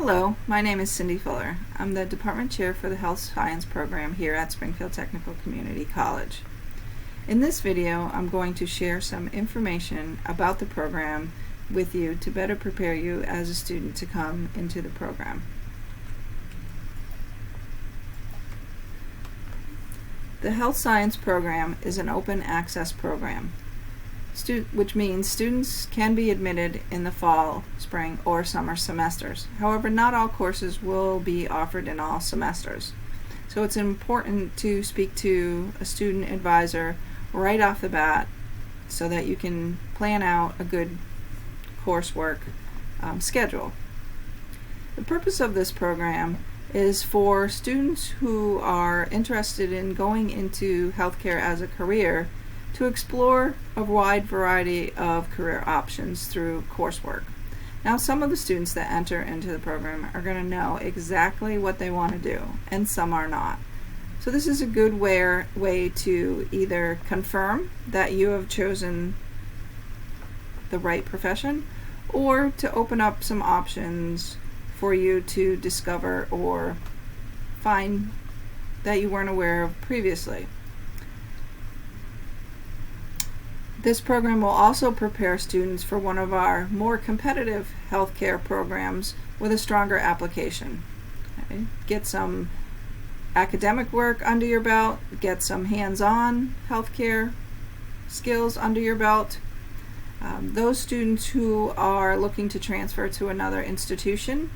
Hello, my name is Cindy Fuller. I'm the Department Chair for the Health Science Program here at Springfield Technical Community College. In this video, I'm going to share some information about the program with you to better prepare you as a student to come into the program. The Health Science Program is an open access program, which means students can be admitted in the fall, spring, or summer semesters. However, not all courses will be offered in all semesters. So it's important to speak to a student advisor right off the bat so that you can plan out a good coursework schedule. The purpose of this program is for students who are interested in going into healthcare as a career to explore a wide variety of career options through coursework. Now, some of the students that enter into the program are going to know exactly what they want to do, and some are not. So this is a good way to either confirm that you have chosen the right profession, or to open up some options for you to discover or find that you weren't aware of previously. This program will also prepare students for one of our more competitive healthcare programs with a stronger application. Okay? Get some academic work under your belt, get some hands-on healthcare skills under your belt. Those students who are looking to transfer to another institution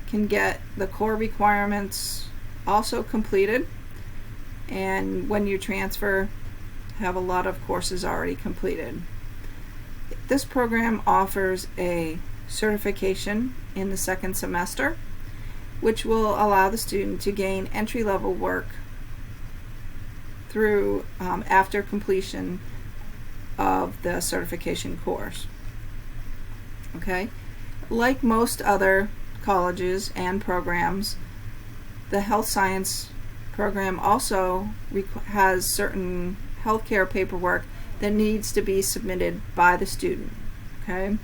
can get the core requirements also completed, and when you transfer, have a lot of courses already completed. This program offers a certification in the second semester, which will allow the student to gain entry-level work through after completion of the certification course. Okay, like most other colleges and programs, the health science program also has certain healthcare paperwork that needs to be submitted by the student. Okay,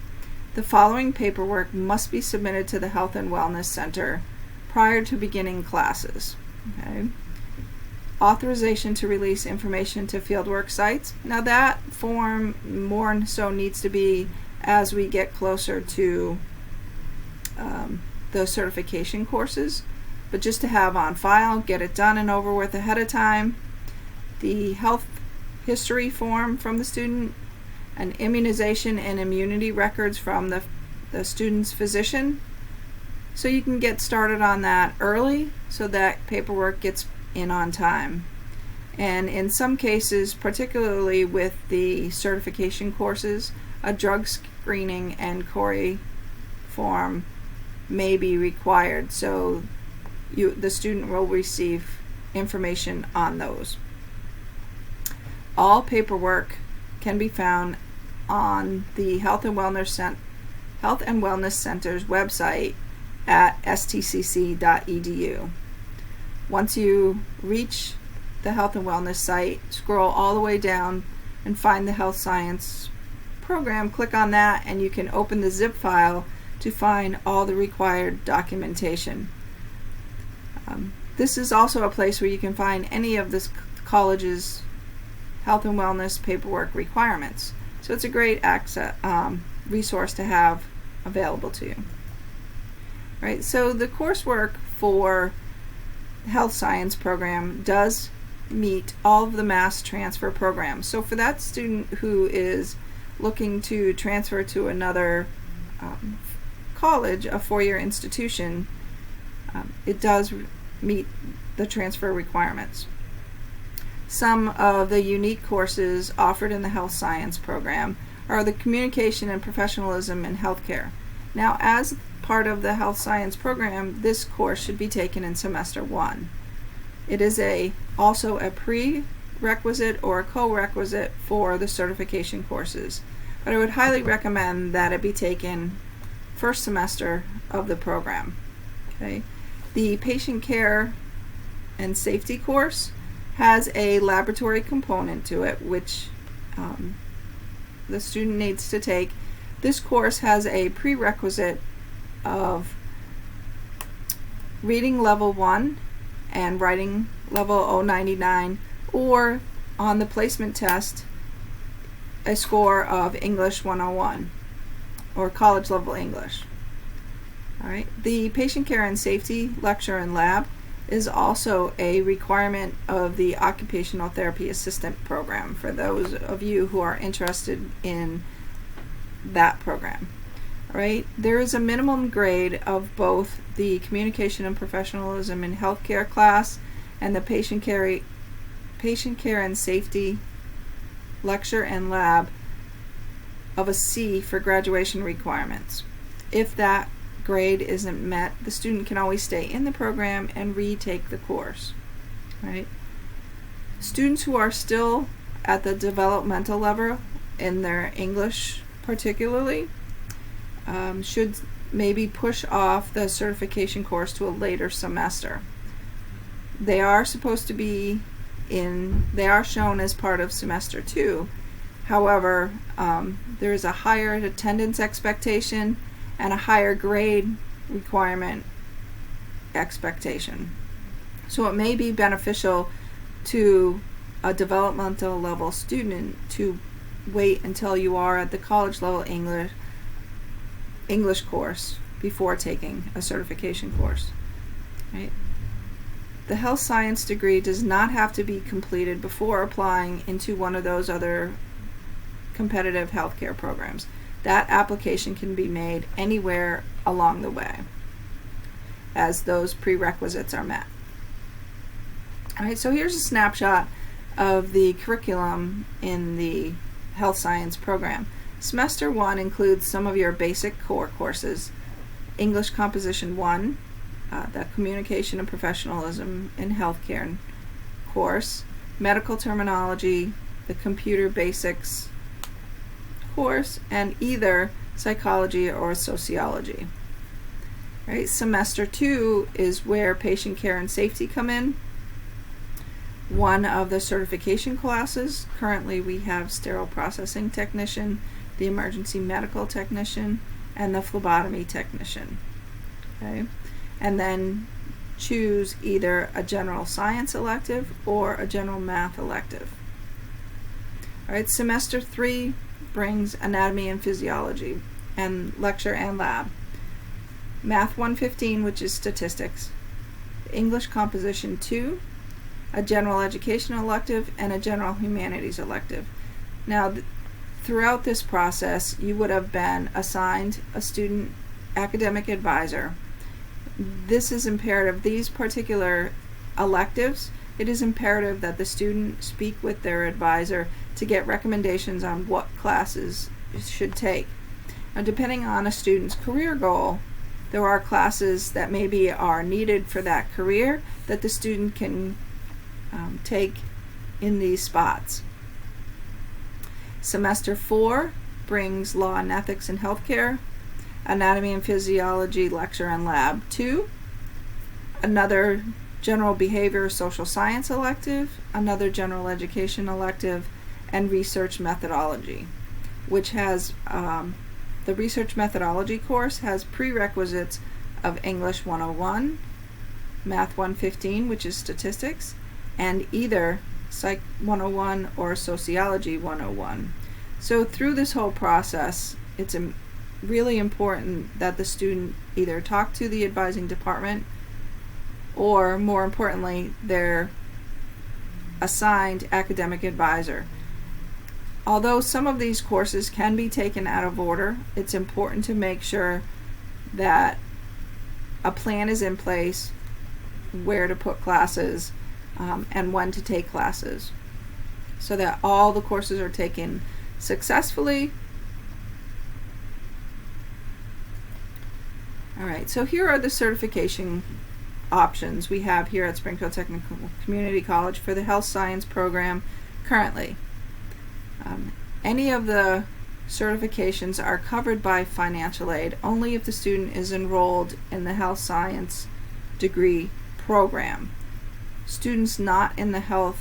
the following paperwork must be submitted to the Health and Wellness Center prior to beginning classes. Okay, authorization to release information to fieldwork sites. Now that form more so needs to be as we get closer to the certification courses, but just to have on file, get it done and over with ahead of time. The health history form from the student, an immunization and immunity records from the student's physician, so you can get started on that early so that paperwork gets in on time. And in some cases, particularly with the certification courses, a drug screening and CORI form may be required, so the student will receive information on those. All paperwork can be found on the Health and Wellness Center's website at stcc.edu. Once you reach the Health and Wellness site, scroll all the way down and find the Health Science program. Click on that and you can open the zip file to find all the required documentation. This is also a place where you can find any of this college's health and wellness paperwork requirements. So it's a great resource to have available to you. Right, so the coursework for the health science program does meet all of the mass transfer programs. So for that student who is looking to transfer to another college, a four-year institution, it does meet the transfer requirements. Some of the unique courses offered in the health science program are the communication and professionalism in healthcare. Now, as part of the health science program, this course should be taken in semester 1. It is also a prerequisite or a co-requisite for the certification courses, but I would highly recommend that it be taken first semester of the program. Okay, the patient care and safety course has a laboratory component to it, which the student needs to take. This course has a prerequisite of reading level 1 and writing level 099, or on the placement test a score of English 101 or college level English. Alright, the patient care and safety lecture and lab is also a requirement of the occupational therapy assistant program for those of you who are interested in that program. Alright, there is a minimum grade of both the communication and professionalism in healthcare class and the patient care and safety lecture and lab of a C for graduation requirements. If that grade isn't met, the student can always stay in the program and retake the course. Right? Students who are still at the developmental level in their English particularly should maybe push off the certification course to a later semester. They are supposed to be they are shown as part of semester 2. However, there is a higher attendance expectation and a higher grade requirement expectation. So it may be beneficial to a developmental level student to wait until you are at the college level English course before taking a certification course. Right? The health science degree does not have to be completed before applying into one of those other competitive healthcare programs. That application can be made anywhere along the way as those prerequisites are met. Alright, so here's a snapshot of the curriculum in the health science program. Semester 1 includes some of your basic core courses: English Composition 1, the Communication and Professionalism in Healthcare course, Medical Terminology, the Computer Basics course, and either Psychology or Sociology. Right? Semester 2 is where Patient Care and Safety come in. One of the certification classes, currently we have Sterile Processing Technician, the Emergency Medical Technician, and the Phlebotomy Technician. Okay? And then choose either a General Science elective or a General Math elective. Alright, Semester 3 brings Anatomy and Physiology and lecture and lab. Math 115, which is statistics. English Composition 2, a General Education elective, and a General Humanities elective. Now, throughout this process, you would have been assigned a student academic advisor. This is imperative. These particular electives, it is imperative that the student speak with their advisor to get recommendations on what classes should take. Now, depending on a student's career goal, there are classes that maybe are needed for that career that the student can take in these spots. Semester 4 brings Law and Ethics in Healthcare, Anatomy and Physiology lecture and lab 2, another General Behavior Social Science elective, another General Education elective, and Research Methodology, which has the Research Methodology course has prerequisites of English 101, Math 115, which is statistics, and either Psych 101 or Sociology 101. So through this whole process, it's really important that the student either talk to the advising department or, more importantly, their assigned academic advisor. Although some of these courses can be taken out of order, it's important to make sure that a plan is in place, where to put classes, and when to take classes, so that all the courses are taken successfully. Alright, so here are the certification options we have here at Springfield Technical Community College for the health science program currently. Any of the certifications are covered by financial aid only if the student is enrolled in the health science degree program. Students not in the health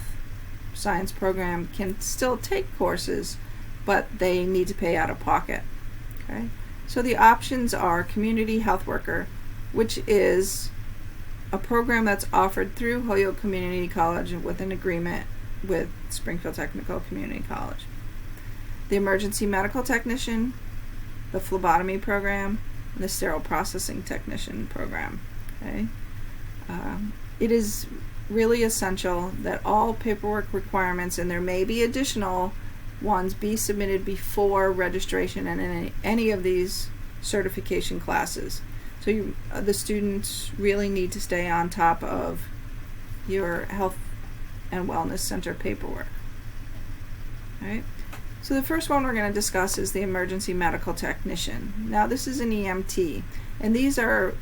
science program can still take courses, but they need to pay out of pocket. Okay? So the options are community health worker, which is a program that's offered through Holyoke Community College with an agreement with Springfield Technical Community College. The emergency medical technician, the phlebotomy program, and the sterile processing technician program. Okay? It is really essential that all paperwork requirements, and there may be additional ones, be submitted before registration in any of these certification classes. So the students really need to stay on top of your health and wellness center paperwork. All right. So the first one we're going to discuss is the emergency medical technician. Now this is an EMT, and these are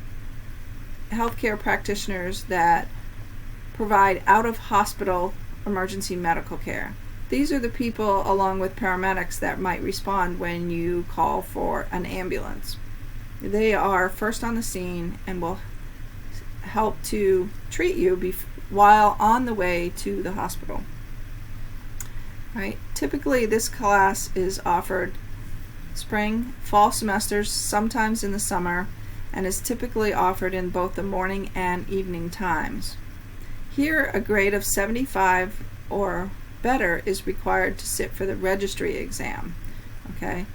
healthcare practitioners that provide out-of-hospital emergency medical care. These are the people, along with paramedics, that might respond when you call for an ambulance. They are first on the scene and will help to treat you while on the way to the hospital. Right? Typically, this class is offered spring, fall semesters, sometimes in the summer, and is typically offered in both the morning and evening times. Here, a grade of 75 or better is required to sit for the registry exam. Okay?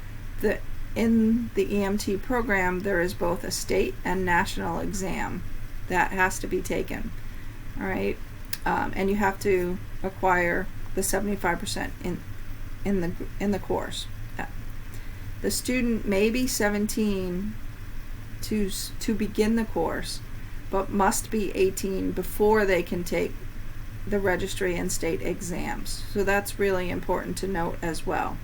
In the EMT program, there is both a state and national exam that has to be taken. All right? And you have to acquire the 75% in the course. The student may be 17 to begin the course, but must be 18 before they can take the registry and state exams. So that's really important to note as well.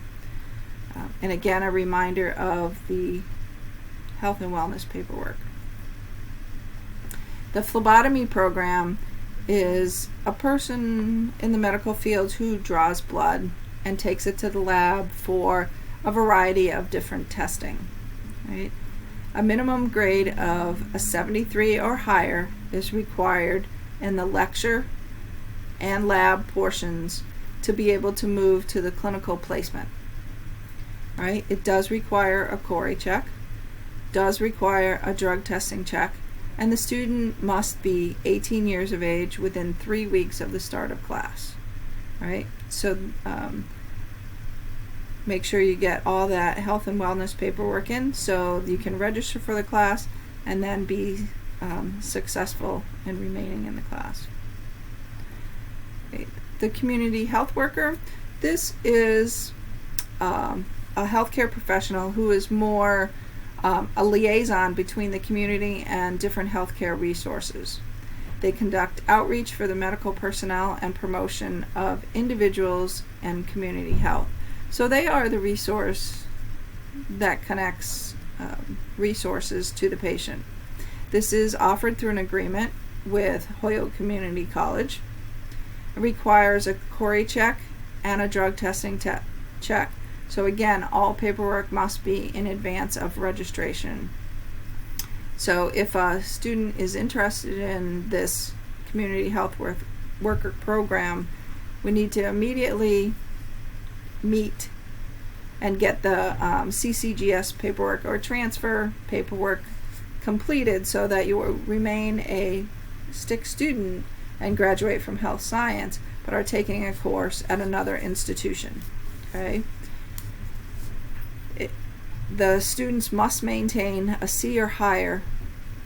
And again, a reminder of the health and wellness paperwork. The phlebotomy program is a person in the medical field who draws blood and takes it to the lab for a variety of different testing. Right? A minimum grade of a 73 or higher is required in the lecture and lab portions to be able to move to the clinical placement. Right? It does require a CORI check, does require a drug testing check, and the student must be 18 years of age within 3 weeks of the start of class. Right? So make sure you get all that health and wellness paperwork in so you can register for the class and then be successful in remaining in the class. Okay. The community health worker, this is a healthcare professional who is more a liaison between the community and different healthcare resources. They conduct outreach for the medical personnel and promotion of individuals and community health. So they are the resource that connects resources to the patient. This is offered through an agreement with Holyoke Community College. It requires a CORI check and a drug testing check. So again, all paperwork must be in advance of registration. So if a student is interested in this community health worker program, we need to immediately meet and get the CCGS paperwork or transfer paperwork completed so that you will remain a STIC student and graduate from health science, but are taking a course at another institution. Okay? The students must maintain a C or higher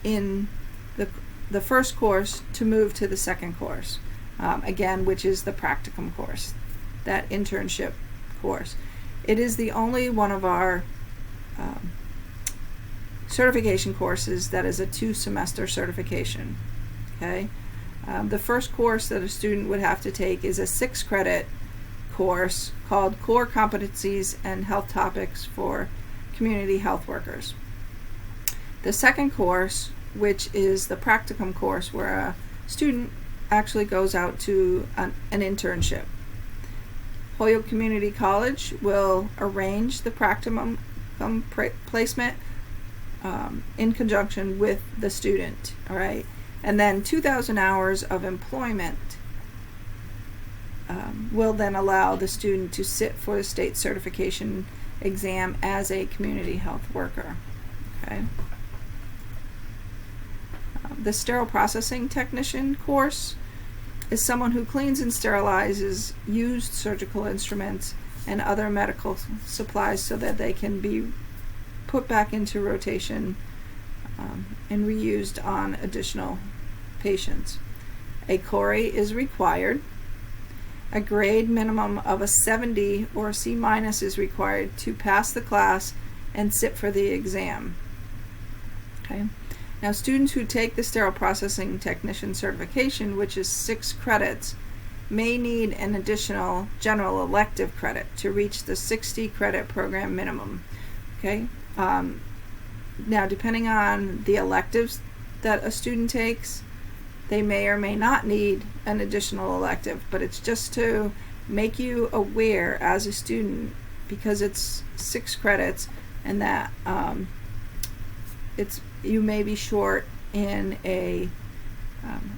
in the first course to move to the second course, again, which is the practicum course, that internship course. It is the only one of our certification courses that is a 2-semester certification. Okay, the first course that a student would have to take is a 6-credit course called Core Competencies and Health Topics for Community Health Workers. The second course, which is the practicum course, where a student actually goes out to an internship. Holyoke Community College will arrange the practicum placement in conjunction with the student. All right, and then 2,000 hours of employment will then allow the student to sit for the state certification exam as a community health worker. Okay. the sterile processing technician course is someone who cleans and sterilizes used surgical instruments and other medical supplies so that they can be put back into rotation and reused on additional patients. A CORI is required. A grade minimum of a 70 or C- is required to pass the class and sit for the exam. Okay. Now, students who take the sterile processing technician certification, which is 6 credits, may need an additional general elective credit to reach the 60 credit program minimum. Okay. Now, depending on the electives that a student takes, they may or may not need an additional elective, but it's just to make you aware as a student, because it's 6 credits, and that you may be short in a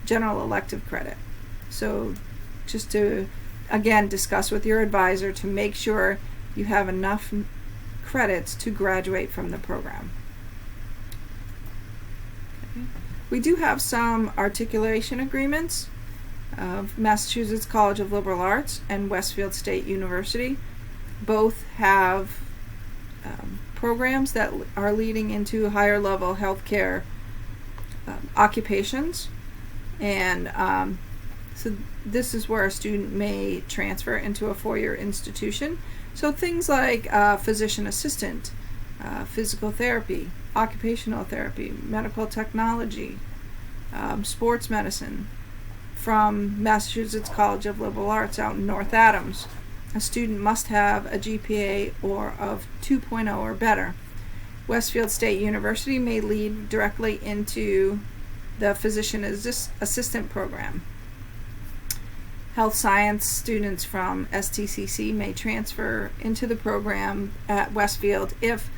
general elective credit. So just to, again, discuss with your advisor to make sure you have enough credits to graduate from the program. Okay. We do have some articulation agreements of Massachusetts College of Liberal Arts and Westfield State University. Both have programs that are leading into higher level healthcare occupations, and so this is where a student may transfer into a 4-year institution. So things like physician assistant, physical therapy, occupational therapy, medical technology, sports medicine. From Massachusetts College of Liberal Arts out in North Adams, a student must have a GPA of 2.0 or better. Westfield State University may lead directly into the physician assistant program. Health science students from STCC may transfer into the program at Westfield if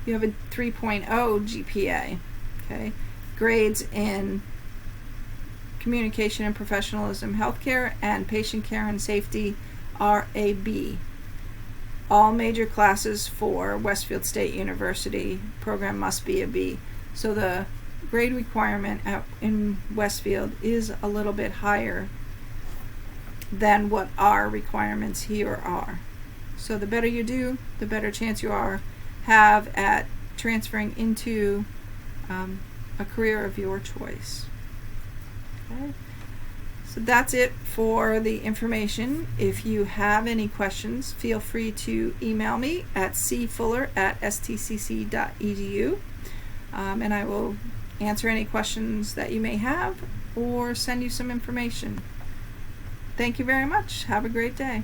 you have a 3.0 GPA. Okay, grades in communication and professionalism, healthcare, and patient care and safety are a B. All major classes for Westfield State University program must be a B. So the grade requirement in Westfield is a little bit higher than what our requirements here are. So the better you do, the better chance you have at transferring into a career of your choice. Okay. So that's it for the information. If you have any questions, feel free to email me at cfuller@stcc.edu, and I will answer any questions that you may have or send you some information. Thank you very much. Have a great day.